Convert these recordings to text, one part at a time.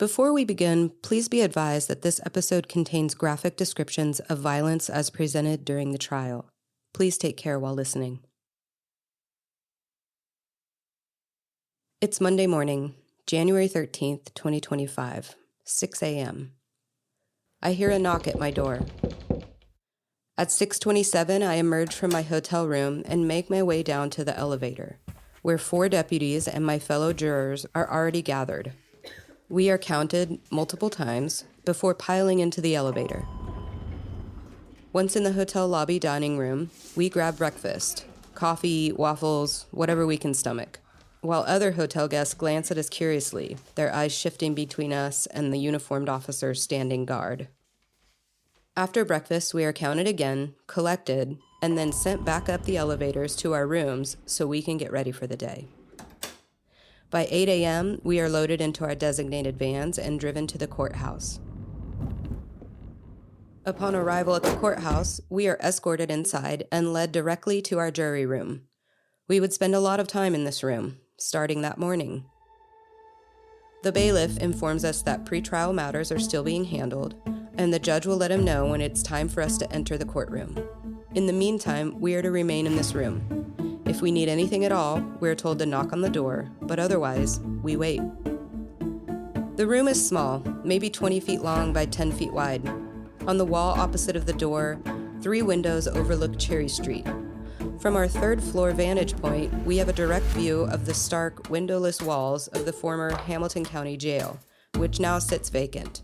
Before we begin, please be advised that this episode contains graphic descriptions of violence as presented during the trial. Please take care while listening. It's Monday morning, January 13th, 2025, 6 a.m. I hear a knock at my door. At 6:27, I emerge from my hotel room and make my way down to the elevator, where 4 deputies and my fellow jurors are already gathered. We are counted multiple times before piling into the elevator. Once in the hotel lobby dining room, we grab breakfast, coffee, waffles, whatever we can stomach, while other hotel guests glance at us curiously, their eyes shifting between us and the uniformed officers standing guard. After breakfast, we are counted again, collected, and then sent back up the elevators to our rooms so we can get ready for the day. By 8 a.m., we are loaded into our designated vans and driven to the courthouse. Upon arrival at the courthouse, we are escorted inside and led directly to our jury room. We would spend a lot of time in this room, starting that morning. The bailiff informs us that pretrial matters are still being handled, and the judge will let him know when it's time for us to enter the courtroom. In the meantime, we are to remain in this room. If we need anything at all, we are told to knock on the door, but otherwise, we wait. The room is small, maybe 20 feet long by 10 feet wide. On the wall opposite of the door, 3 windows overlook Cherry Street. From our 3rd floor vantage point, we have a direct view of the stark, windowless walls of the former Hamilton County Jail, which now sits vacant.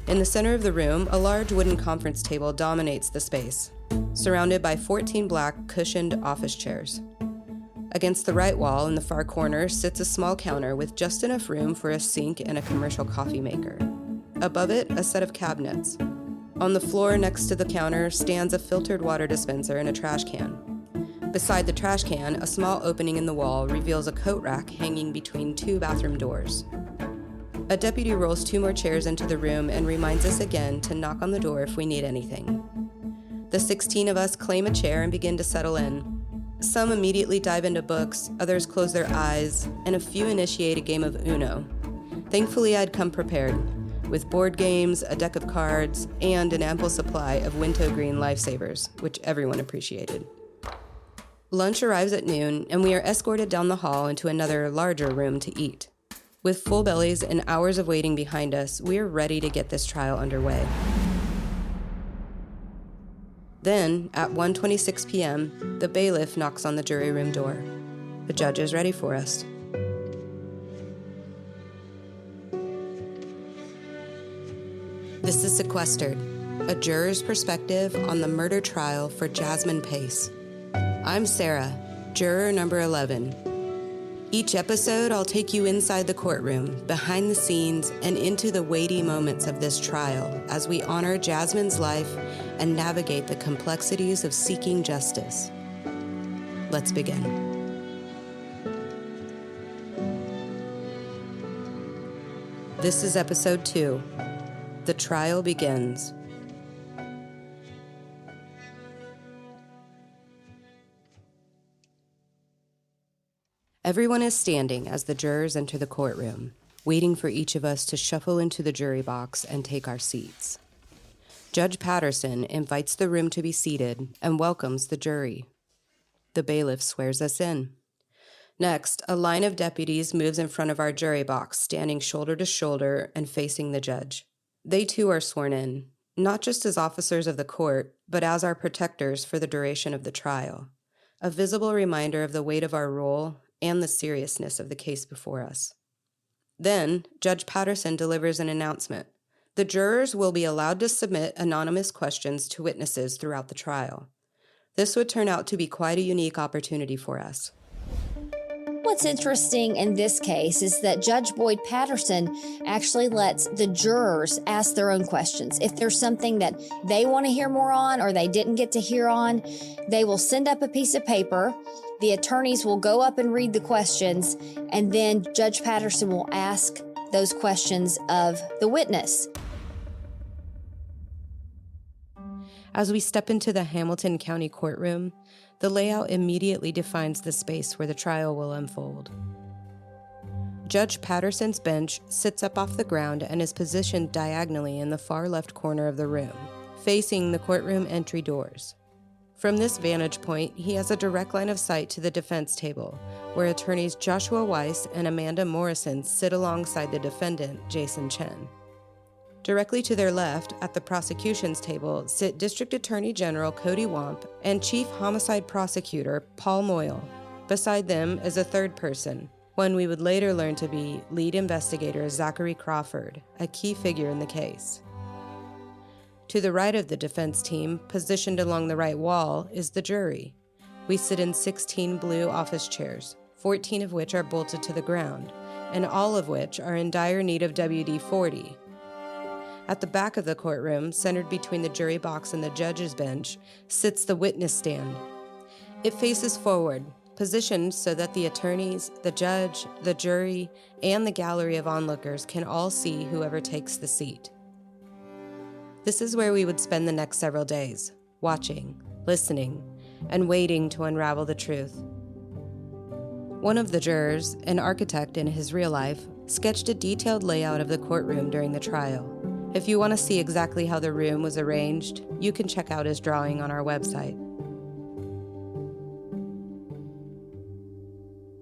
In the center of the room, a large wooden conference table dominates the space, surrounded by 14 black, cushioned office chairs. Against the right wall in the far corner sits a small counter with just enough room for a sink and a commercial coffee maker. Above it, a set of cabinets. On the floor next to the counter stands a filtered water dispenser and a trash can. Beside the trash can, a small opening in the wall reveals a coat rack hanging between 2 bathroom doors. A deputy rolls 2 more chairs into the room and reminds us again to knock on the door if we need anything. The 16 of us claim a chair and begin to settle in. Some immediately dive into books, others close their eyes, and a few initiate a game of Uno. Thankfully, I'd come prepared, with board games, a deck of cards, and an ample supply of Wintergreen Lifesavers, which everyone appreciated. Lunch arrives at noon, and we are escorted down the hall into another, larger room to eat. With full bellies and hours of waiting behind us, we are ready to get this trial underway. Then, at 1:26 p.m., the bailiff knocks on the jury room door. The judge is ready for us. This is Sequestered, a juror's perspective on the murder trial for Jasmine Pace. I'm Sarah, juror number 11. Each episode, I'll take you inside the courtroom, behind the scenes, and into the weighty moments of this trial as we honor Jasmine's life and navigate the complexities of seeking justice. Let's begin. This is episode 2. The trial begins. Everyone is standing as the jurors enter the courtroom, waiting for each of us to shuffle into the jury box and take our seats. Judge Patterson invites the room to be seated and welcomes the jury. The bailiff swears us in. Next, a line of deputies moves in front of our jury box, standing shoulder to shoulder and facing the judge. They too are sworn in, not just as officers of the court, but as our protectors for the duration of the trial, a visible reminder of the weight of our role and the seriousness of the case before us. Then, Judge Patterson delivers an announcement. The jurors will be allowed to submit anonymous questions to witnesses throughout the trial. This would turn out to be quite a unique opportunity for us. What's interesting in this case is that Judge Boyd Patterson actually lets the jurors ask their own questions. If there's something that they want to hear more on or they didn't get to hear on, they will send up a piece of paper. The attorneys will go up and read the questions, and then Judge Patterson will ask those questions of the witness. As we step into the Hamilton County courtroom, the layout immediately defines the space where the trial will unfold. Judge Patterson's bench sits up off the ground and is positioned diagonally in the far left corner of the room, facing the courtroom entry doors. From this vantage point, he has a direct line of sight to the defense table, where attorneys Joshua Weiss and Amanda Morrison sit alongside the defendant, Jason Chen. Directly to their left, at the prosecution's table, sit District Attorney General Coty Wamp and Chief Homicide Prosecutor Paul Moyle. Beside them is a third person, one we would later learn to be lead investigator Zachary Crawford, a key figure in the case. To the right of the defense team, positioned along the right wall, is the jury. We sit in 16 blue office chairs, 14 of which are bolted to the ground, and all of which are in dire need of WD-40. At the back of the courtroom, centered between the jury box and the judge's bench, sits the witness stand. It faces forward, positioned so that the attorneys, the judge, the jury, and the gallery of onlookers can all see whoever takes the seat. This is where we would spend the next several days, watching, listening, and waiting to unravel the truth. One of the jurors, an architect in his real life, sketched a detailed layout of the courtroom during the trial. If you want to see exactly how the room was arranged, you can check out his drawing on our website.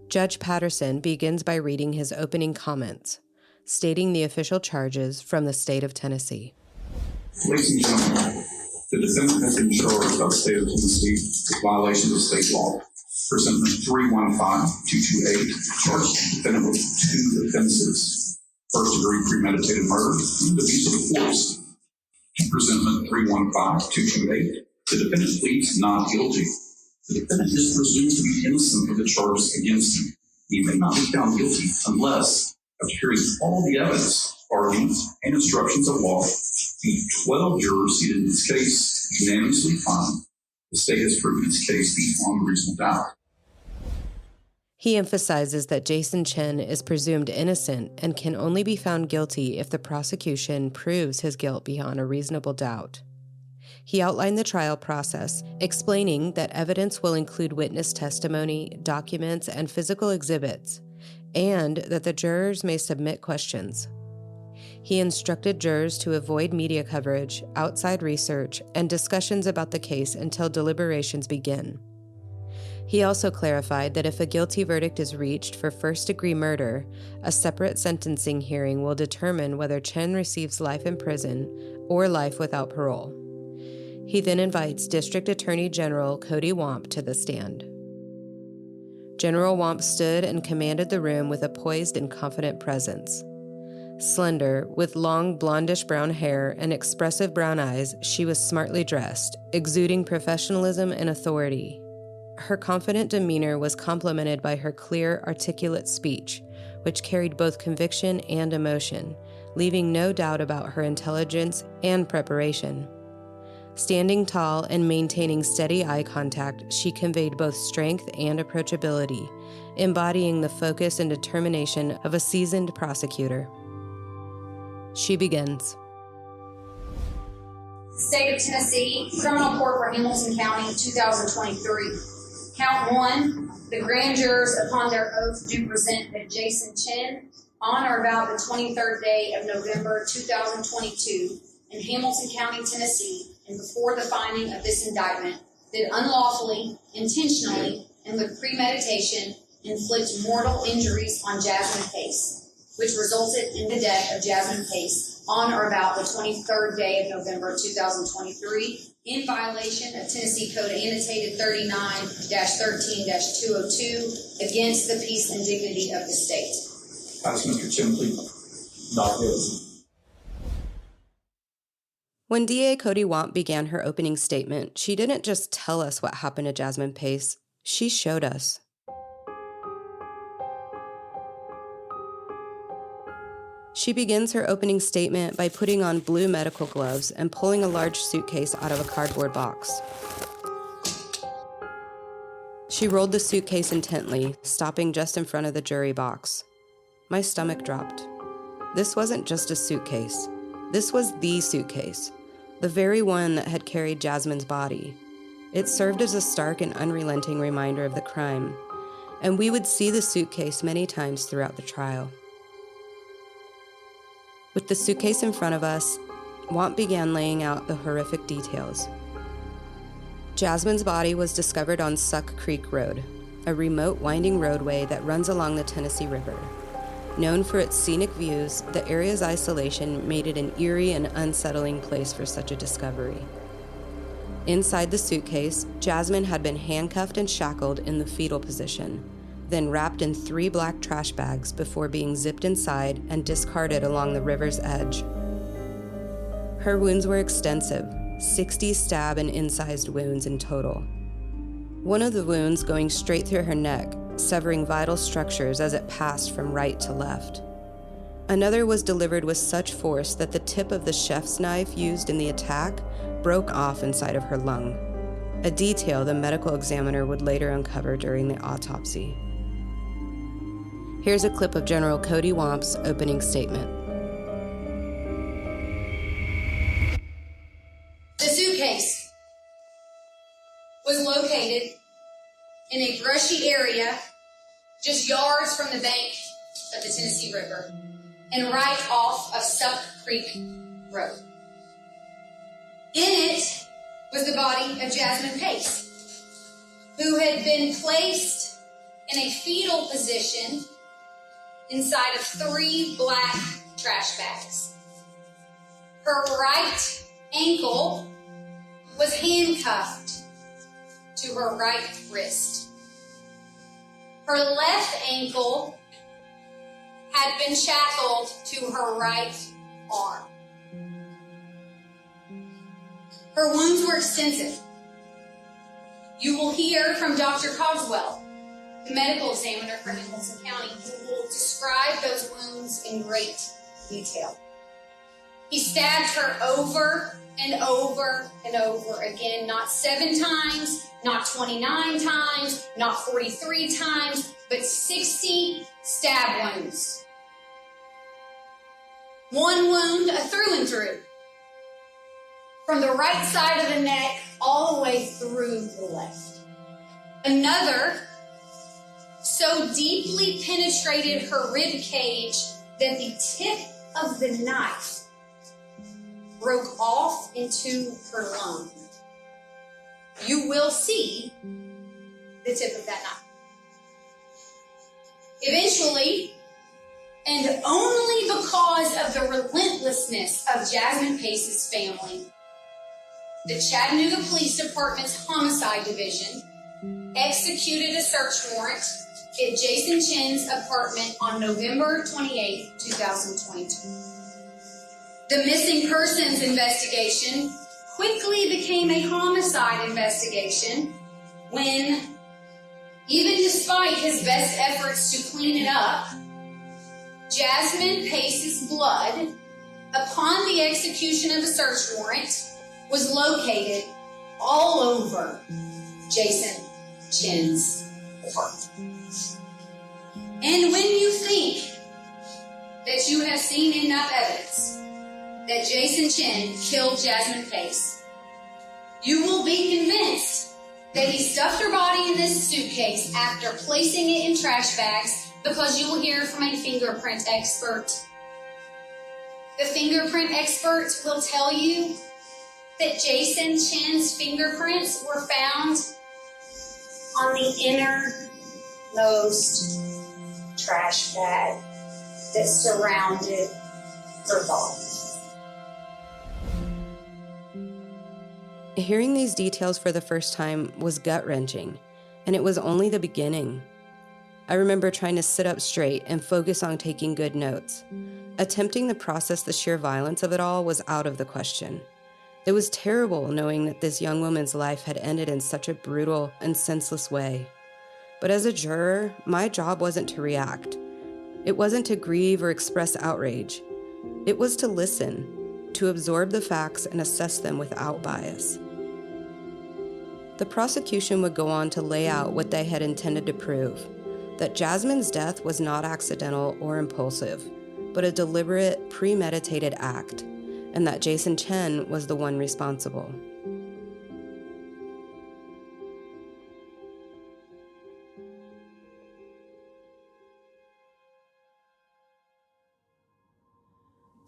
Judge Patterson begins by reading his opening comments, stating the official charges from the state of Tennessee. Ladies and gentlemen, the defendant has been charged by the state of Tennessee with violation of state law. Presentment 315228 charged the defendant with two offenses: first-degree premeditated murder and abuse of force. Presentment 315228, the defendant pleads not guilty. The defendant is presumed to be innocent of the charges against him. He may not be found guilty unless, after hearing all the evidence, arguments, and instructions of law, the 12 jurors seated in this case unanimously find the state has proven its case beyond reasonable doubt. He emphasizes that Jason Chen is presumed innocent and can only be found guilty if the prosecution proves his guilt beyond a reasonable doubt. He outlined the trial process, explaining that evidence will include witness testimony, documents, and physical exhibits, and that the jurors may submit questions. He instructed jurors to avoid media coverage, outside research, and discussions about the case until deliberations begin. He also clarified that if a guilty verdict is reached for first-degree murder, a separate sentencing hearing will determine whether Chen receives life in prison or life without parole. He then invites District Attorney General Coty Wamp to the stand. General Wamp stood and commanded the room with a poised and confident presence. Slender, with long blondish-brown hair and expressive brown eyes, she was smartly dressed, exuding professionalism and authority. Her confident demeanor was complemented by her clear, articulate speech, which carried both conviction and emotion, leaving no doubt about her intelligence and preparation. Standing tall and maintaining steady eye contact, she conveyed both strength and approachability, embodying the focus and determination of a seasoned prosecutor. She begins. State of Tennessee, Criminal Court for Hamilton County, 2023. Count 1, the grand jurors upon their oath do present that Jason Chen, on or about the 23rd day of November 2022, in Hamilton County, Tennessee, and before the finding of this indictment, did unlawfully, intentionally, and with premeditation inflict mortal injuries on Jasmine Pace, which resulted in the death of Jasmine Pace on or about the 23rd day of November 2023 in violation of Tennessee Code Annotated 39-13-202 against the peace and dignity of the state. Ask Mr. Chen, please. Not guilty. When DA Coty Wamp began her opening statement, she didn't just tell us what happened to Jasmine Pace, she showed us. She begins her opening statement by putting on blue medical gloves and pulling a large suitcase out of a cardboard box. She rolled the suitcase intently, stopping just in front of the jury box. My stomach dropped. This wasn't just a suitcase. This was the suitcase, the very one that had carried Jasmine's body. It served as a stark and unrelenting reminder of the crime. and we would see the suitcase many times throughout the trial. With the suitcase in front of us, Wamp began laying out the horrific details. Jasmine's body was discovered on Suck Creek Road, a remote winding roadway that runs along the Tennessee River. Known for its scenic views, the area's isolation made it an eerie and unsettling place for such a discovery. Inside the suitcase, Jasmine had been handcuffed and shackled in the fetal position, then wrapped in 3 black trash bags before being zipped inside and discarded along the river's edge. Her wounds were extensive, 60 stab and incised wounds in total. One of the wounds going straight through her neck, severing vital structures as it passed from right to left. Another was delivered with such force that the tip of the chef's knife used in the attack broke off inside of her lung, a detail the medical examiner would later uncover during the autopsy. Here's a clip of General Coty Wamp's opening statement. The suitcase was located in a brushy area just yards from the bank of the Tennessee River and right off of Suck Creek Road. In it was the body of Jasmine Pace, who had been placed in a fetal position inside of 3 black trash bags. Her right ankle was handcuffed to her right wrist. Her left ankle had been shackled to her right arm. Her wounds were extensive. You will hear from Dr. Coswell, the medical examiner for Hamilton County, who will describe those wounds in great detail. He stabbed her over and over and over again, not 7 times, not 29 times, not 43 times, but 60 stab wounds. One wound, a through and through, from the right side of the neck all the way through the left. Another so deeply penetrated her rib cage that the tip of the knife broke off into her lung. You will see the tip of that knife. Eventually, and only because of the relentlessness of Jasmine Pace's family, the Chattanooga Police Department's Homicide Division executed a search warrant at Jason Chen's apartment on November 28, 2022. The missing persons investigation quickly became a homicide investigation when, even despite his best efforts to clean it up, Jasmine Pace's blood, upon the execution of the search warrant, was located all over Jason Chen's apartment. And when you think that you have seen enough evidence that Jason Chen killed Jasmine Pace, you will be convinced that he stuffed her body in this suitcase after placing it in trash bags, because you will hear from a fingerprint expert. The fingerprint expert will tell you that Jason Chen's fingerprints were found on the innermost trash bag that surrounded her body. Hearing these details for the first time was gut-wrenching, and it was only the beginning. I remember trying to sit up straight and focus on taking good notes. Attempting to process the sheer violence of it all was out of the question. It was terrible knowing that this young woman's life had ended in such a brutal and senseless way. But as a juror, my job wasn't to react. It wasn't to grieve or express outrage. It was to listen, to absorb the facts and assess them without bias. The prosecution would go on to lay out what they had intended to prove, that Jasmine's death was not accidental or impulsive, but a deliberate, premeditated act, and that Jason Chen was the one responsible.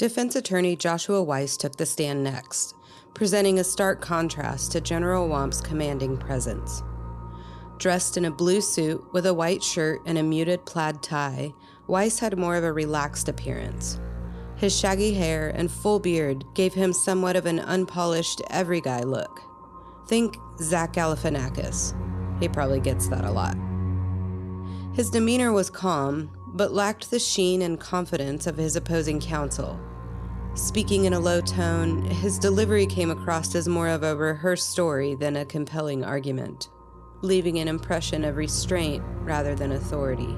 Defense attorney Joshua Weiss took the stand next, presenting a stark contrast to General Wamp's commanding presence. Dressed in a blue suit with a white shirt and a muted plaid tie, Weiss had more of a relaxed appearance. His shaggy hair and full beard gave him somewhat of an unpolished, every guy look. Think Zach Galifianakis. He probably gets that a lot. His demeanor was calm, but lacked the sheen and confidence of his opposing counsel. Speaking in a low tone, his delivery came across as more of a rehearsed story than a compelling argument, leaving an impression of restraint rather than authority.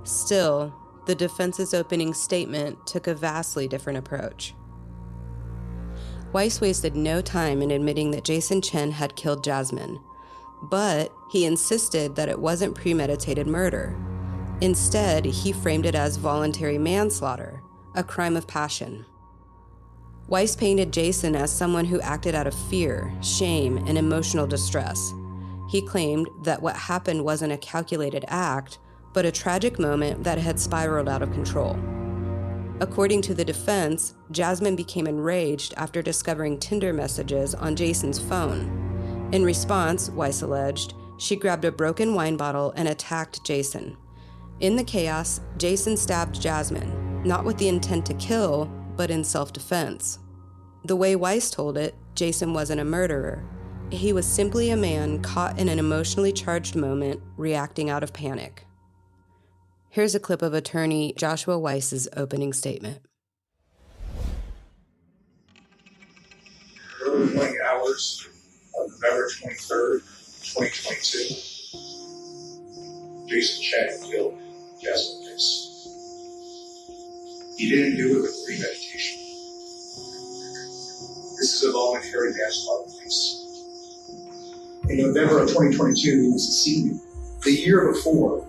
Still, the defense's opening statement took a vastly different approach. Weiss wasted no time in admitting that Jason Chen had killed Jasmine, but he insisted that it wasn't premeditated murder. Instead, he framed it as voluntary manslaughter, a crime of passion. Weiss painted Jason as someone who acted out of fear, shame, and emotional distress. He claimed that what happened wasn't a calculated act, but a tragic moment that had spiraled out of control. According to the defense, Jasmine became enraged after discovering Tinder messages on Jason's phone. In response, Weiss alleged, she grabbed a broken wine bottle and attacked Jason. In the chaos, Jason stabbed Jasmine, not with the intent to kill, but in self-defense. The way Weiss told it, Jason wasn't a murderer. He was simply a man caught in an emotionally charged moment, reacting out of panic. Here's a clip of attorney Joshua Weiss's opening statement. Early morning hours of November 23rd, 2022, Jason Chen killed Jasmine Pace. He didn't do it with premeditation. This is a voluntary manslaughter case. In November of 2022, he was a senior. The year before,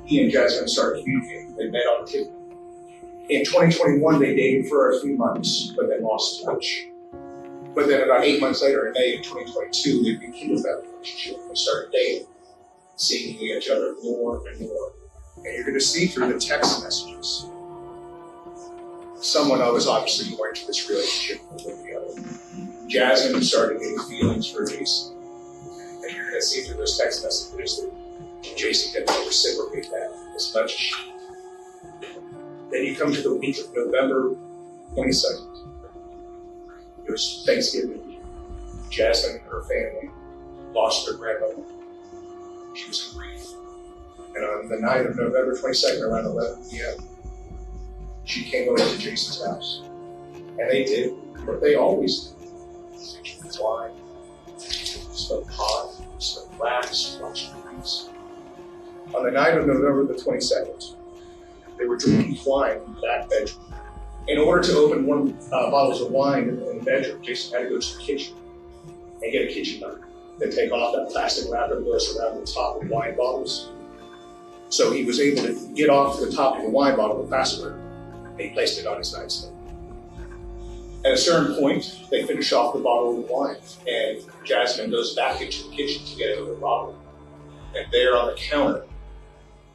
he and Jasmine started communicating. They met on Tinder. In 2021, they dated for a few months, but then lost touch. But then about 8 months later, in May of 2022, they rekindled that relationship. They started dating, seeing each other more and more. And you're going to see through the text messages, someone was obviously more into this relationship than the other. Jasmine started getting feelings for Jason. And you're going to see through those text messages that Jason didn't reciprocate that as much as she did. Then you come to the week of November 22nd. It was Thanksgiving. Jasmine and her family lost their grandmother. She was in grief. And on the night of November 22nd, around 11 p.m., she came over to Jason's house. And they did what they always do. They drank wine, smoked pot, smoked wax, watched movies. On the night of November the 22nd, they were drinking wine in the back bedroom. In order to open one bottles of wine in the bedroom, Jason had to go to the kitchen and get a kitchen knife. Then take off that plastic wrapper that goes around the top of the wine bottles. So he was able to get off the top of the wine bottle with faster, and he placed it on his nightstand. At a certain point, they finish off the bottle of wine, and Jasmine goes back into the kitchen to get another bottle. And there on the counter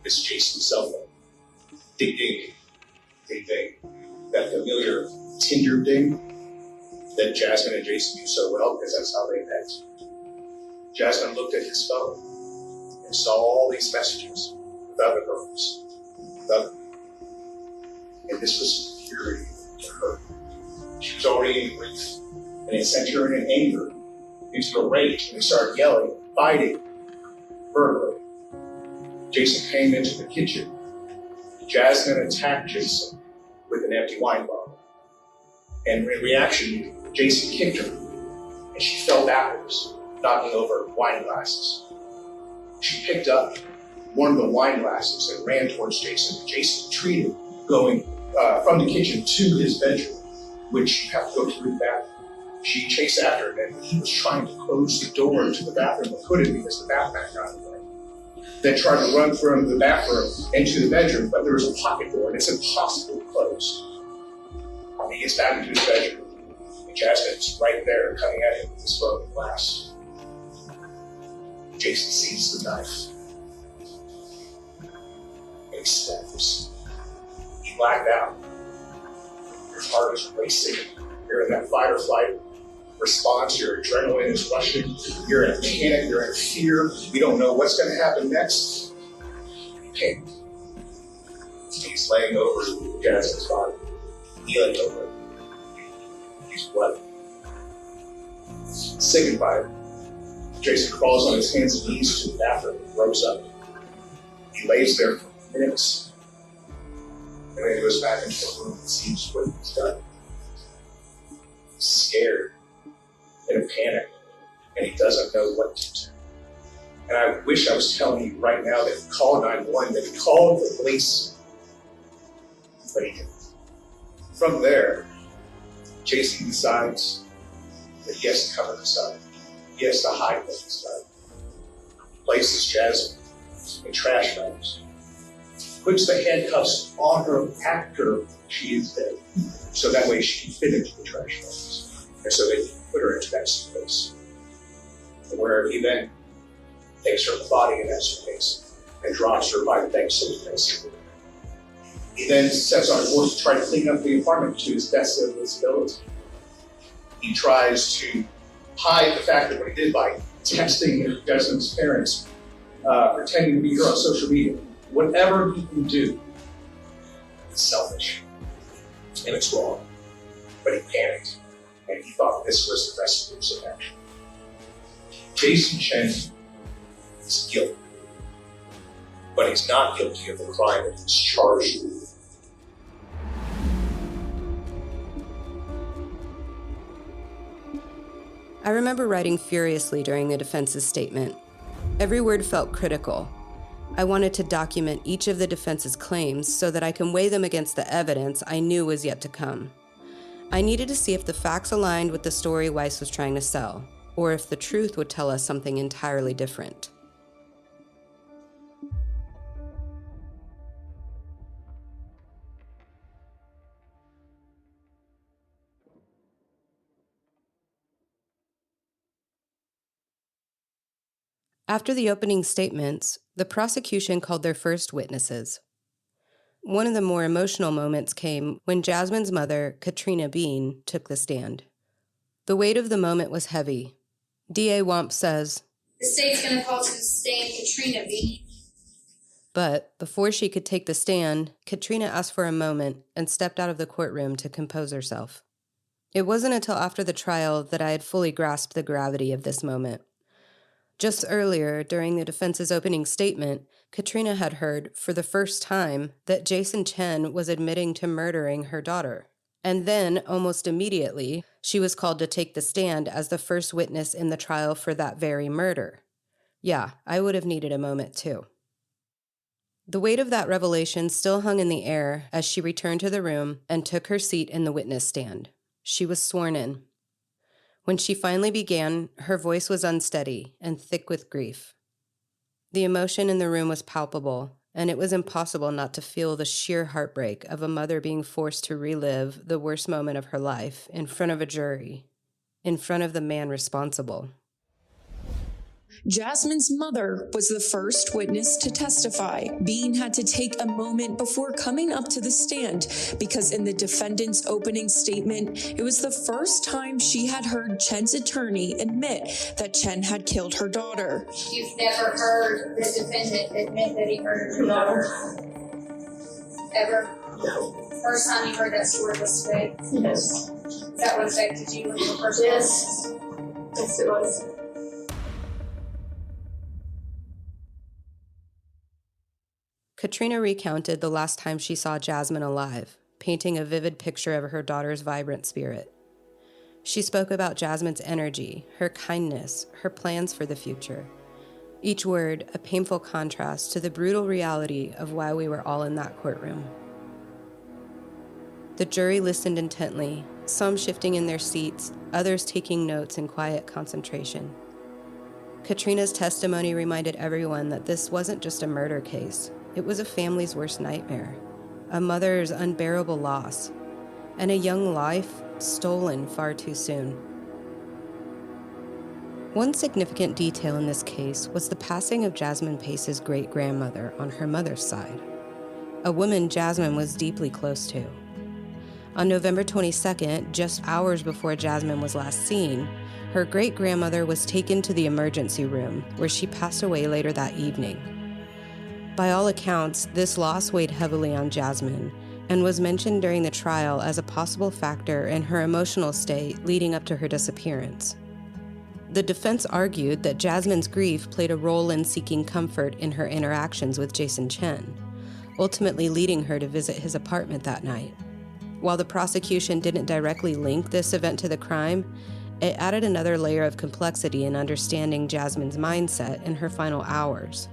is Jason's cell phone. Ding, ding, ding, ding. That familiar Tinder ding that Jasmine and Jason knew so well because that's how they met. Jasmine looked at his phone and saw all these messages with other girls, with other people. And this was infuriating to her. She was already in grief, and it sent her in anger into a rage, and they started yelling, fighting, verbally. Jason came into the kitchen. Jasmine attacked Jason with an empty wine bottle. And in reaction, Jason kicked her, and she fell backwards, knocking over wine glasses. She picked up one of the wine glasses and ran towards Jason, and Jason retreated, going from the kitchen to his bedroom, which you have to go through the bathroom. She chased after him, and he was trying to close the door to the bathroom, but couldn't because the bathmat got in the way. Then tried to run from the bathroom into the bedroom, but there was a pocket door, and it's impossible to close. And he gets back into his bedroom, and Jasmine's right there coming at him with this broken glass. Jason sees the knife, and he snaps. He blacked out. Your heart is racing. You're in that fight or flight response. Your adrenaline is rushing. You're in panic. You're in fear. You don't know what's going to happen next. You can't. He's laying over Jasmine's body, kneeling over it. He's bloody. Say goodbye. Jason crawls on his hands and knees to the bathroom and ropes up. He lays there for minutes. And then he goes back into the room and sees what he's done. He's scared, in a panic, and he doesn't know what to do. And I wish I was telling you right now that he called 911, that he called the police, but he didn't. From there, Jason decides that he has to cover this up. He has to hide what he's done. Places Jasmine in trash bags. Puts the handcuffs on her after she is dead, so that way she can fit into the trash bags. And so they can put her into that suitcase. Where he then takes her body in that suitcase and drops her by the bank suitcase. He then sets on course to try to clean up the apartment to his best of his ability. He tries to hide the fact that what he did by texting Jasmine's parents, pretending to be her on social media. Whatever he can do, it's selfish and it's wrong. But he panicked and he thought this was the best course of action. Jason Chen is guilty, but he's not guilty of the crime that he's charged with. I remember writing furiously during the defense's statement. Every word felt critical. I wanted to document each of the defense's claims so that I can weigh them against the evidence I knew was yet to come. I needed to see if the facts aligned with the story Weiss was trying to sell, or if the truth would tell us something entirely different. After the opening statements, the prosecution called their first witnesses. One of the more emotional moments came when Jasmine's mother, Katrina Bean, took the stand. The weight of the moment was heavy. D.A. Wamp says, "The state's going to call to the stand Katrina Bean." But before she could take the stand, Katrina asked for a moment and stepped out of the courtroom to compose herself. It wasn't until after the trial that I had fully grasped the gravity of this moment. Just earlier, during the defense's opening statement, Katrina had heard, for the first time, that Jason Chen was admitting to murdering her daughter. And then, almost immediately, she was called to take the stand as the first witness in the trial for that very murder. Yeah, I would have needed a moment too. The weight of that revelation still hung in the air as she returned to the room and took her seat in the witness stand. She was sworn in. When she finally began, her voice was unsteady and thick with grief. The emotion in the room was palpable, and it was impossible not to feel the sheer heartbreak of a mother being forced to relive the worst moment of her life in front of a jury, in front of the man responsible. Jasmine's mother was the first witness to testify. Bean had to take a moment before coming up to the stand because in the defendant's opening statement, it was the first time she had heard Chen's attorney admit that Chen had killed her daughter. You've never heard the defendant admit that he murdered your daughter? Ever? No. First time you heard that story was today? Yes. Is that what affected you when you were first? Yes. Yes, it was. Katrina recounted the last time she saw Jasmine alive, painting a vivid picture of her daughter's vibrant spirit. She spoke about Jasmine's energy, her kindness, her plans for the future. Each word a painful contrast to the brutal reality of why we were all in that courtroom. The jury listened intently, some shifting in their seats, others taking notes in quiet concentration. Katrina's testimony reminded everyone that this wasn't just a murder case. It was a family's worst nightmare, a mother's unbearable loss, and a young life stolen far too soon. One significant detail in this case was the passing of Jasmine Pace's great-grandmother on her mother's side, a woman Jasmine was deeply close to. On November 22nd, just hours before Jasmine was last seen, her great-grandmother was taken to the emergency room, where she passed away later that evening. By all accounts, this loss weighed heavily on Jasmine and was mentioned during the trial as a possible factor in her emotional state leading up to her disappearance. The defense argued that Jasmine's grief played a role in seeking comfort in her interactions with Jason Chen, ultimately leading her to visit his apartment that night. While the prosecution didn't directly link this event to the crime, it added another layer of complexity in understanding Jasmine's mindset in her final hours.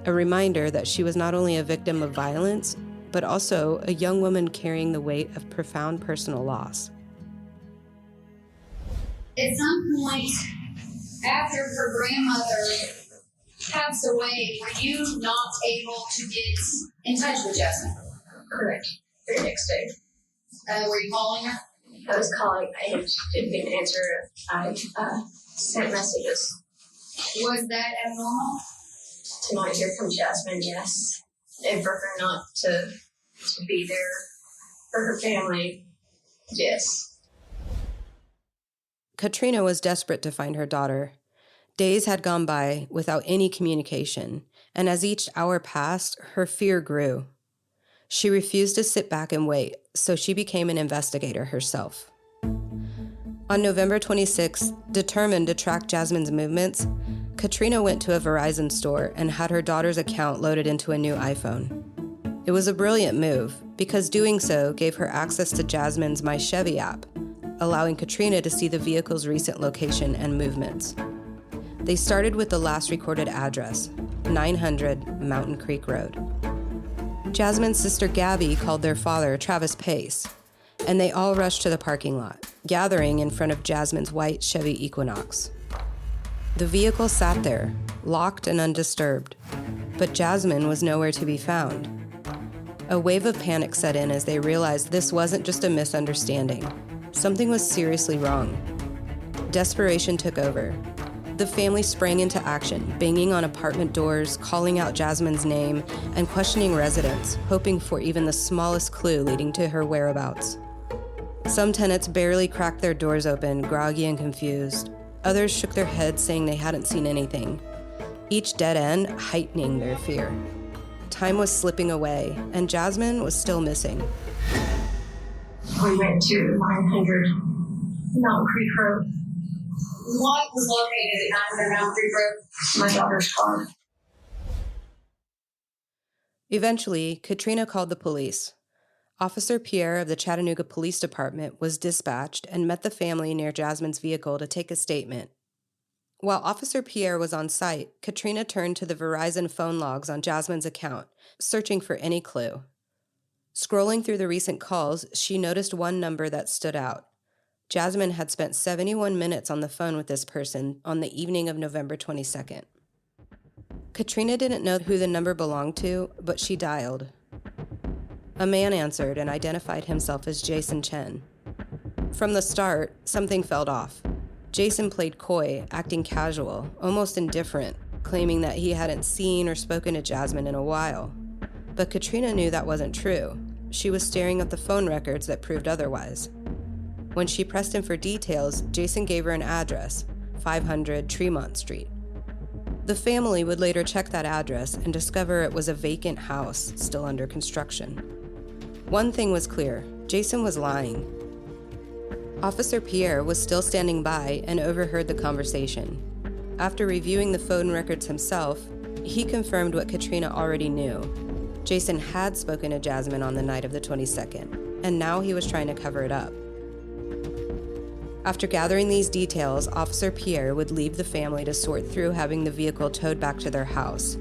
A reminder that she was not only a victim of violence, but also a young woman carrying the weight of profound personal loss. At some point after her grandmother passed away, were you not able to get in touch with Jasmine? Correct. The next day. Were you calling her? I was calling. I didn't get an answer. I sent messages. Was that abnormal? To not hear from Jasmine, yes. And for her not to be there for her family, yes. Katrina was desperate to find her daughter. Days had gone by without any communication, and as each hour passed, her fear grew. She refused to sit back and wait, so she became an investigator herself. On November 26, determined to track Jasmine's movements, Katrina went to a Verizon store and had her daughter's account loaded into a new iPhone. It was a brilliant move, because doing so gave her access to Jasmine's My Chevy app, allowing Katrina to see the vehicle's recent location and movements. They started with the last recorded address, 900 Mountain Creek Road. Jasmine's sister Gabby called their father, Travis Pace, and they all rushed to the parking lot, gathering in front of Jasmine's white Chevy Equinox. The vehicle sat there, locked and undisturbed, but Jasmine was nowhere to be found. A wave of panic set in as they realized this wasn't just a misunderstanding. Something was seriously wrong. Desperation took over. The family sprang into action, banging on apartment doors, calling out Jasmine's name, and questioning residents, hoping for even the smallest clue leading to her whereabouts. Some tenants barely cracked their doors open, groggy and confused. Others shook their heads, saying they hadn't seen anything, each dead end heightening their fear. Time was slipping away, and Jasmine was still missing. We went to 900 Mountain Creek Road. What was located at 900 Mountain Creek Road? My daughter's car. Eventually, Katrina called the police. Officer Pierre of the Chattanooga Police Department was dispatched and met the family near Jasmine's vehicle to take a statement. While Officer Pierre was on site, Katrina turned to the Verizon phone logs on Jasmine's account, searching for any clue. Scrolling through the recent calls, she noticed one number that stood out. Jasmine had spent 71 minutes on the phone with this person on the evening of November 22nd. Katrina didn't know who the number belonged to, but she dialed. A man answered and identified himself as Jason Chen. From the start, something felt off. Jason played coy, acting casual, almost indifferent, claiming that he hadn't seen or spoken to Jasmine in a while. But Katrina knew that wasn't true. She was staring at the phone records that proved otherwise. When she pressed him for details, Jason gave her an address, 500 Tremont Street. The family would later check that address and discover it was a vacant house still under construction. One thing was clear, Jason was lying. Officer Pierre was still standing by and overheard the conversation. After reviewing the phone records himself, he confirmed what Katrina already knew. Jason had spoken to Jasmine on the night of the 22nd, and now he was trying to cover it up. After gathering these details, Officer Pierre would leave the family to sort through having the vehicle towed back to their house.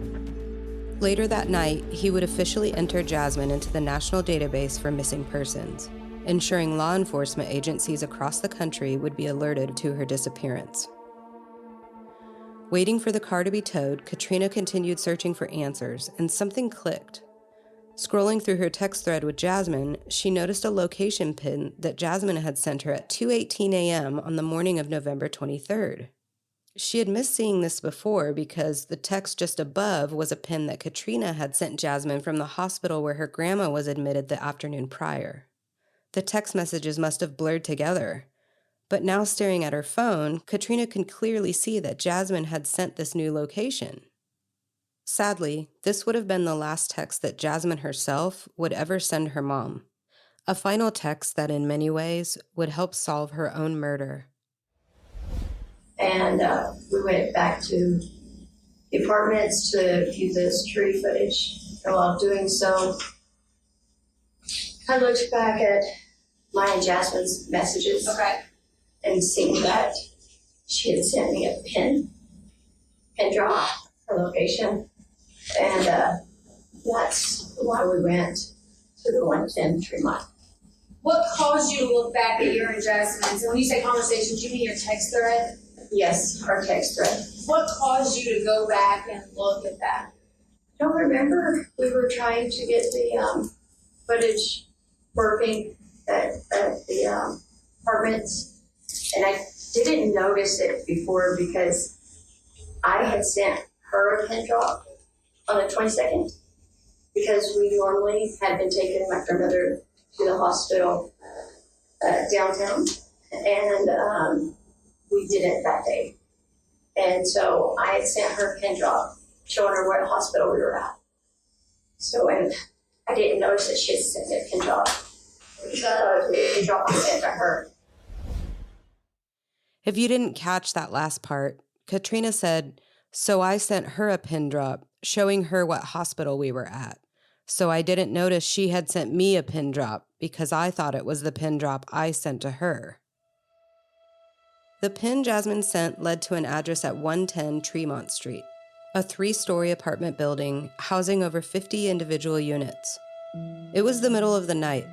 Later that night, he would officially enter Jasmine into the National Database for Missing Persons, ensuring law enforcement agencies across the country would be alerted to her disappearance. Waiting for the car to be towed, Katrina continued searching for answers, and something clicked. Scrolling through her text thread with Jasmine, she noticed a location pin that Jasmine had sent her at 2:18 a.m. on the morning of November 23rd. She had missed seeing this before because the text just above was a pin that Katrina had sent Jasmine from the hospital where her grandma was admitted the afternoon prior. The text messages must have blurred together. But now staring at her phone, Katrina can clearly see that Jasmine had sent this new location. Sadly, this would have been the last text that Jasmine herself would ever send her mom. A final text that in many ways would help solve her own murder. And we went back to the apartments to view the security footage. And while doing so, I looked back at mine and Jasmine's messages. Okay. And seeing that she had sent me a pin drop, her location. And that's why we went to the 110 Tremont. What caused you to look back at your and Jasmine's? And when you say conversations, you mean your text thread? Yes, our text thread. What caused you to go back and look at that? I don't remember. We were trying to get the footage working at the apartments, and I didn't notice it before because I had sent her a pin drop on the 22nd because we normally had been taking my grandmother to the hospital downtown, and we didn't that day. And so I had sent her a pin drop showing her what hospital we were at. So, and I didn't notice that she had sent me a pin drop. The pin drop I sent to her. If you didn't catch that last part, Katrina said, "So I sent her a pin drop showing her what hospital we were at. So I didn't notice she had sent me a pin drop because I thought it was the pin drop I sent to her." The pin Jasmine sent led to an address at 110 Tremont Street, a 3-story apartment building housing over 50 individual units. It was the middle of the night,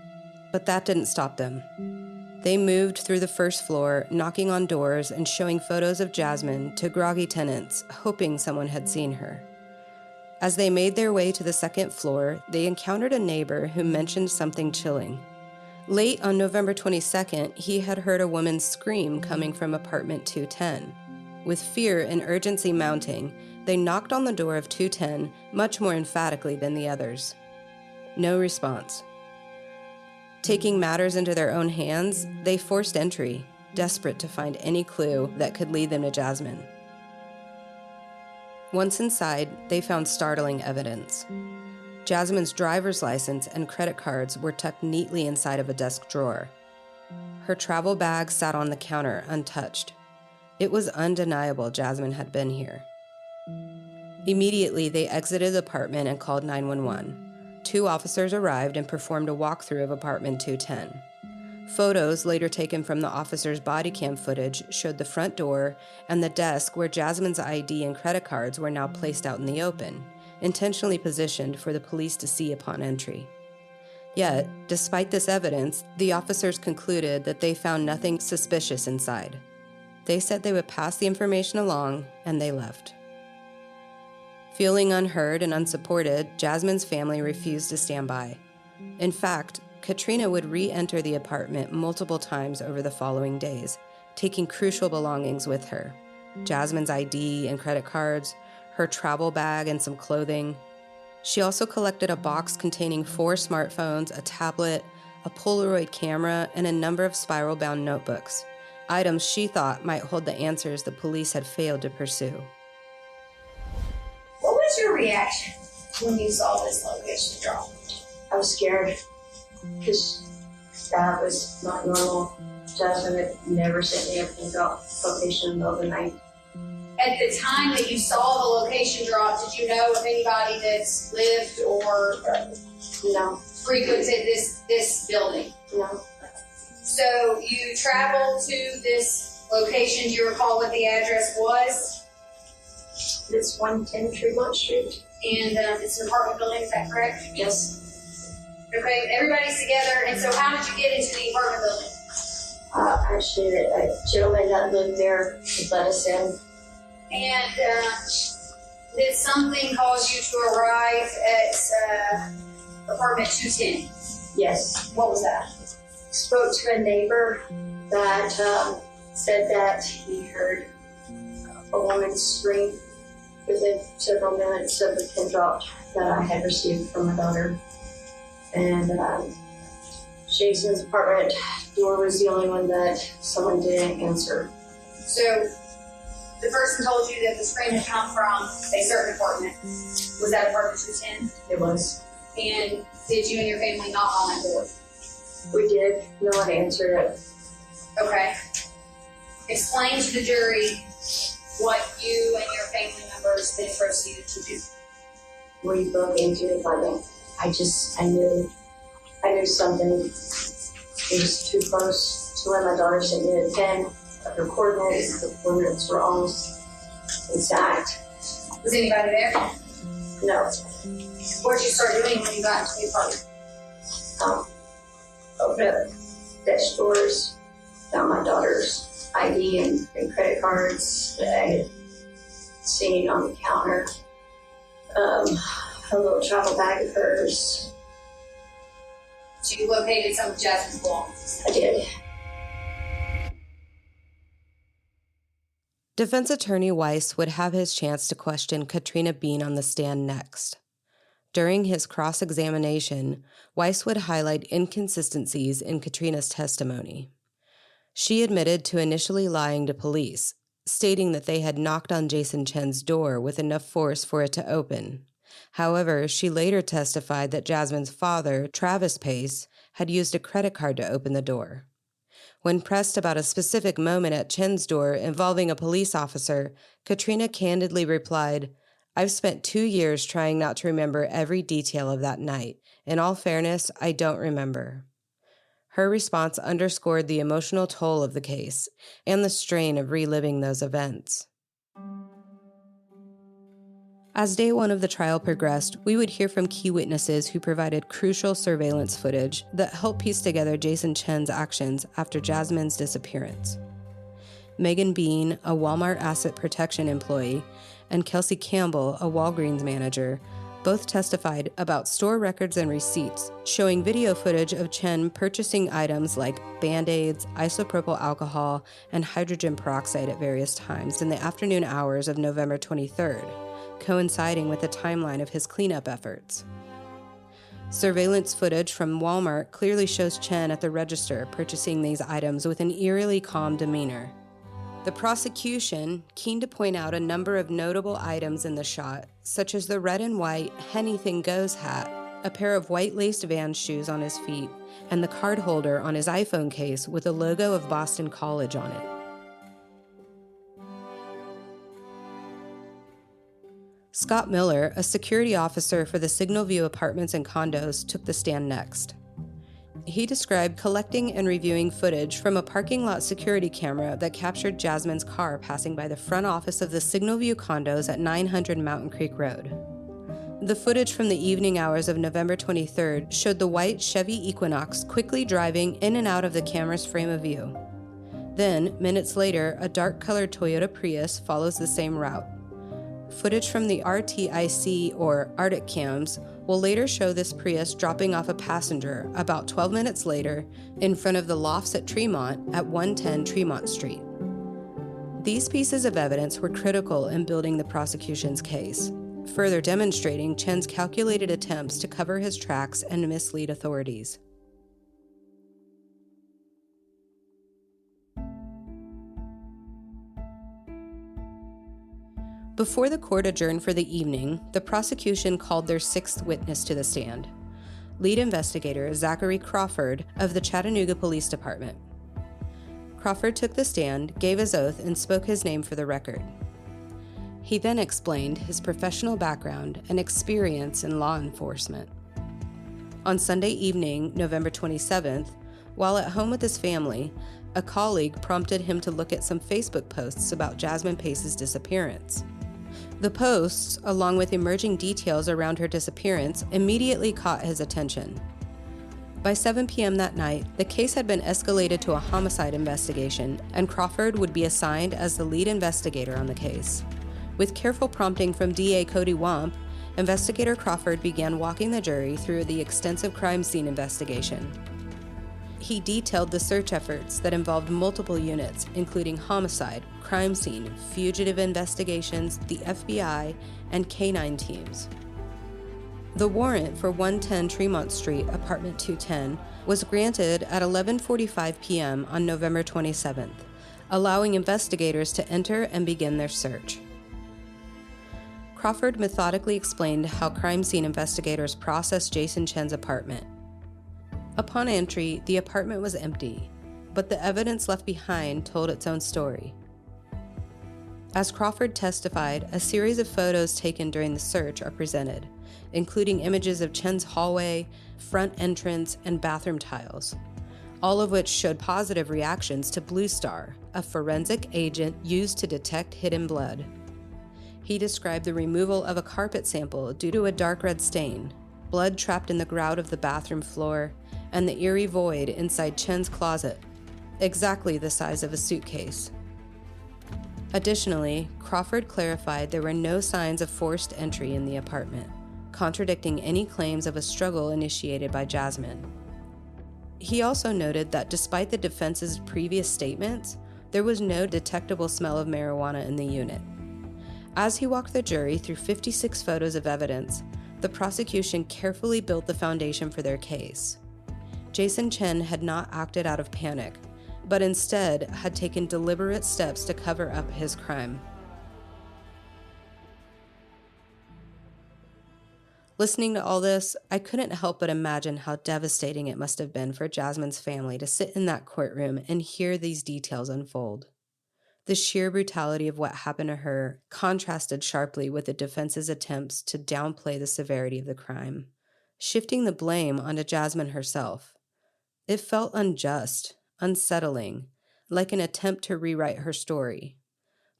but that didn't stop them. They moved through the first floor, knocking on doors and showing photos of Jasmine to groggy tenants, hoping someone had seen her. As they made their way to the second floor, they encountered a neighbor who mentioned something chilling. Late on November 22nd, he had heard a woman scream coming from apartment 210. With fear and urgency mounting, they knocked on the door of 210 much more emphatically than the others. No response. Taking matters into their own hands, they forced entry, desperate to find any clue that could lead them to Jasmine. Once inside, they found startling evidence. Jasmine's driver's license and credit cards were tucked neatly inside of a desk drawer. Her travel bag sat on the counter, untouched. It was undeniable Jasmine had been here. Immediately, they exited the apartment and called 911. 2 officers arrived and performed a walkthrough of apartment 210. Photos later taken from the officers' body cam footage showed the front door and the desk where Jasmine's ID and credit cards were now placed out in the open, intentionally positioned for the police to see upon entry. Yet, despite this evidence, the officers concluded that they found nothing suspicious inside. They said they would pass the information along, and they left. Feeling unheard and unsupported, Jasmine's family refused to stand by. In fact, Katrina would re-enter the apartment multiple times over the following days, taking crucial belongings with her: Jasmine's ID and credit cards, her travel bag and some clothing. She also collected a box containing 4 smartphones, a tablet, a Polaroid camera, and a number of spiral-bound notebooks, items she thought might hold the answers the police had failed to pursue. What was your reaction when you saw this location drop? I was scared because that was not normal. Jasmine had never sent me a pin drop location in the middle of the night. At the time that you saw the location drop, did you know of anybody that's lived or No, frequented this building? no. So you traveled to this location. Do you recall what the address was? It's 110 Tremont Street. And it's an apartment building, is that correct? Yes. Okay, everybody's together. And so how did you get into the apartment building? Actually, a gentleman that lived there let us in. And did something cause you to arrive at apartment 210? Yes. What was that? Spoke to a neighbor that said that he heard a woman scream within several minutes of the pin drop that I had received from my daughter. And Jason's apartment door was the only one that someone didn't answer. So the person told you that the scream had come from a certain apartment. Was that apartment 210? It was. And did you and your family knock on that door? We did. No one answered it. Okay. Explain to the jury what you and your family members then proceeded to do. We broke into the apartment. I knew something. It was too close to where my daughter sent me a pin of her coordinates. The coordinates were almost exact. Was anybody there? No. What did you start doing when you got into the apartment? Opened up desk drawers, found my daughter's ID and credit cards that I had seen on the counter. A little travel bag of hers. So you located some of Jasmine's belongings. I did. Defense attorney Weiss would have his chance to question Katrina Bean on the stand next. During his cross-examination, Weiss would highlight inconsistencies in Katrina's testimony. She admitted to initially lying to police, stating that they had knocked on Jason Chen's door with enough force for it to open. However, she later testified that Jasmine's father, Travis Pace, had used a credit card to open the door. When pressed about a specific moment at Chen's door involving a police officer, Katrina candidly replied, "I've spent 2 years trying not to remember every detail of that night. In all fairness, I don't remember." Her response underscored the emotional toll of the case and the strain of reliving those events. As day one of the trial progressed, we would hear from key witnesses who provided crucial surveillance footage that helped piece together Jason Chen's actions after Jasmine's disappearance. Megan Bean, a Walmart asset protection employee, and Kelsey Campbell, a Walgreens manager, both testified about store records and receipts, showing video footage of Chen purchasing items like Band-Aids, isopropyl alcohol, and hydrogen peroxide at various times in the afternoon hours of November 23rd, coinciding with the timeline of his cleanup efforts. Surveillance footage from Walmart clearly shows Chen at the register purchasing these items with an eerily calm demeanor. The prosecution, keen to point out a number of notable items in the shot, such as the red and white Anything Goes hat, a pair of white laced Vans shoes on his feet, and the card holder on his iPhone case with the logo of Boston College on it. Scott Miller, a security officer for the Signal View Apartments and Condos, took the stand next. He described collecting and reviewing footage from a parking lot security camera that captured Jasmine's car passing by the front office of the Signal View condos at 900 Mountain Creek Road. The footage from the evening hours of November 23rd showed the white Chevy Equinox quickly driving in and out of the camera's frame of view. Then, minutes later, a dark-colored Toyota Prius follows the same route. Footage from the RTIC, or Arctic cams, will later show this Prius dropping off a passenger about 12 minutes later in front of the lofts at Tremont at 110 Tremont Street. These pieces of evidence were critical in building the prosecution's case, further demonstrating Chen's calculated attempts to cover his tracks and mislead authorities. Before the court adjourned for the evening, the prosecution called their sixth witness to the stand, lead investigator Zachary Crawford of the Chattanooga Police Department. Crawford took the stand, gave his oath, and spoke his name for the record. He then explained his professional background and experience in law enforcement. On Sunday evening, November 27th, while at home with his family, a colleague prompted him to look at some Facebook posts about Jasmine Pace's disappearance. The posts, along with emerging details around her disappearance, immediately caught his attention. By 7 p.m. that night, the case had been escalated to a homicide investigation, and Crawford would be assigned as the lead investigator on the case. With careful prompting from DA Coty Wamp, Investigator Crawford began walking the jury through the extensive crime scene investigation. He detailed the search efforts that involved multiple units, including homicide, crime scene, fugitive investigations, the FBI, and canine teams. The warrant for 110 Tremont Street, apartment 210, was granted at 11:45 p.m. on November 27th, allowing investigators to enter and begin their search. Crawford methodically explained how crime scene investigators processed Jason Chen's apartment. Upon entry, the apartment was empty, but the evidence left behind told its own story. As Crawford testified, a series of photos taken during the search are presented, including images of Chen's hallway, front entrance, and bathroom tiles, all of which showed positive reactions to Blue Star, a forensic agent used to detect hidden blood. He described the removal of a carpet sample due to a dark red stain, blood trapped in the grout of the bathroom floor, and the eerie void inside Chen's closet, exactly the size of a suitcase. Additionally, Crawford clarified there were no signs of forced entry in the apartment, contradicting any claims of a struggle initiated by Jasmine. He also noted that despite the defense's previous statements, there was no detectable smell of marijuana in the unit. As he walked the jury through 56 photos of evidence, the prosecution carefully built the foundation for their case. Jason Chen had not acted out of panic, but instead had taken deliberate steps to cover up his crime. Listening to all this, I couldn't help but imagine how devastating it must have been for Jasmine's family to sit in that courtroom and hear these details unfold. The sheer brutality of what happened to her contrasted sharply with the defense's attempts to downplay the severity of the crime, shifting the blame onto Jasmine herself. It felt unjust, unsettling, like an attempt to rewrite her story.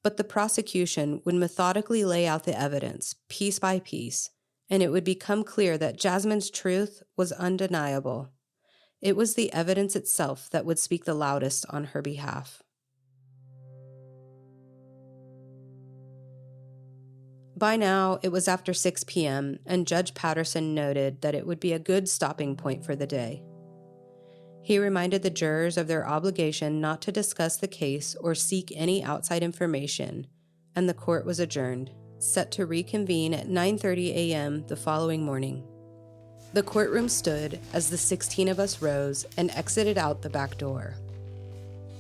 But the prosecution would methodically lay out the evidence, piece by piece, and it would become clear that Jasmine's truth was undeniable. It was the evidence itself that would speak the loudest on her behalf. By now, it was after 6 p.m., and Judge Patterson noted that it would be a good stopping point for the day. He reminded the jurors of their obligation not to discuss the case or seek any outside information, and the court was adjourned, set to reconvene at 9:30 a.m. the following morning. The courtroom stood as the 16 of us rose and exited out the back door.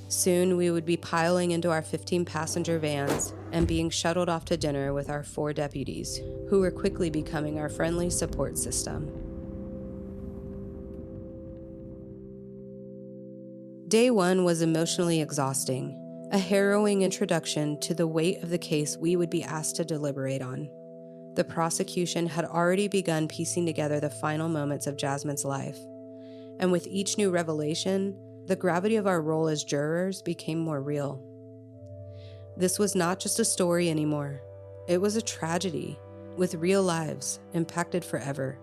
Soon we would be piling into our 15-passenger vans and being shuttled off to dinner with our 4 deputies, who were quickly becoming our friendly support system. Day 1 was emotionally exhausting, a harrowing introduction to the weight of the case we would be asked to deliberate on. The prosecution had already begun piecing together the final moments of Jasmine's life, and with each new revelation, the gravity of our role as jurors became more real. This was not just a story anymore. It was a tragedy, with real lives impacted forever.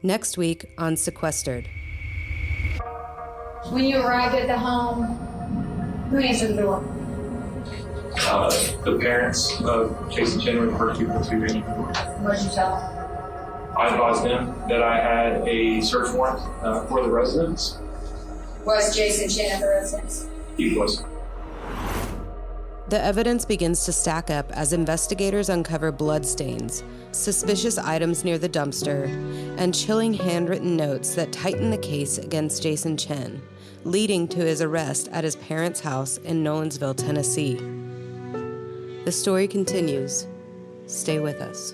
Next week on Sequestered. When you arrived at the home, who answered the door? The parents of Jason Chen referred people to me. What did you tell them? I advised them that I had a search warrant for the residence. Was Jason Chen at the residence? He was. The evidence begins to stack up as investigators uncover bloodstains, suspicious items near the dumpster, and chilling handwritten notes that tighten the case against Jason Chen, leading to his arrest at his parents' house in Nolensville, Tennessee. The story continues. Stay with us.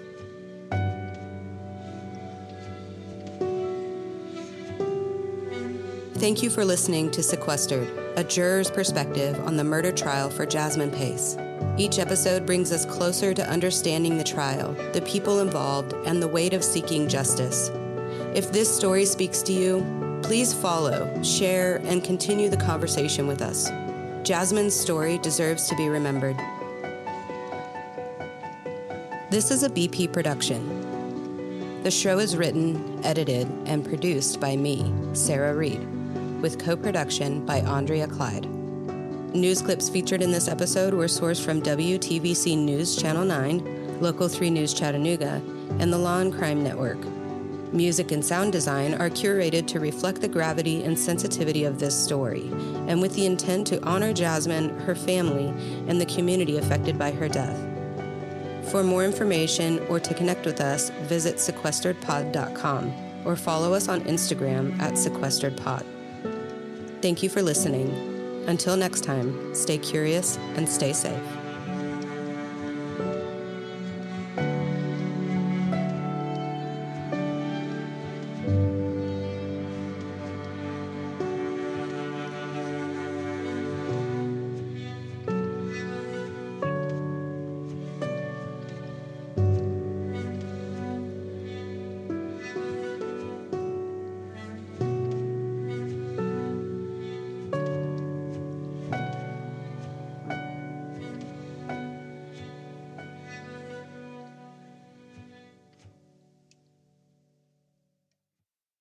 Thank you for listening to Sequestered, a juror's perspective on the murder trial for Jasmine Pace. Each episode brings us closer to understanding the trial, the people involved, and the weight of seeking justice. If this story speaks to you, please follow, share, and continue the conversation with us. Jasmine's story deserves to be remembered. This is a BP production. The show is written, edited, and produced by me, Sarah Reed, with co-production by Andrea Clyde. News clips featured in this episode were sourced from WTVC News Channel 9, Local 3 News Chattanooga, and the Law and Crime Network. Music and sound design are curated to reflect the gravity and sensitivity of this story, and with the intent to honor Jasmine, her family, and the community affected by her death. For more information or to connect with us, visit sequesteredpod.com or follow us on Instagram at sequesteredpod. Thank you for listening. Until next time, stay curious and stay safe.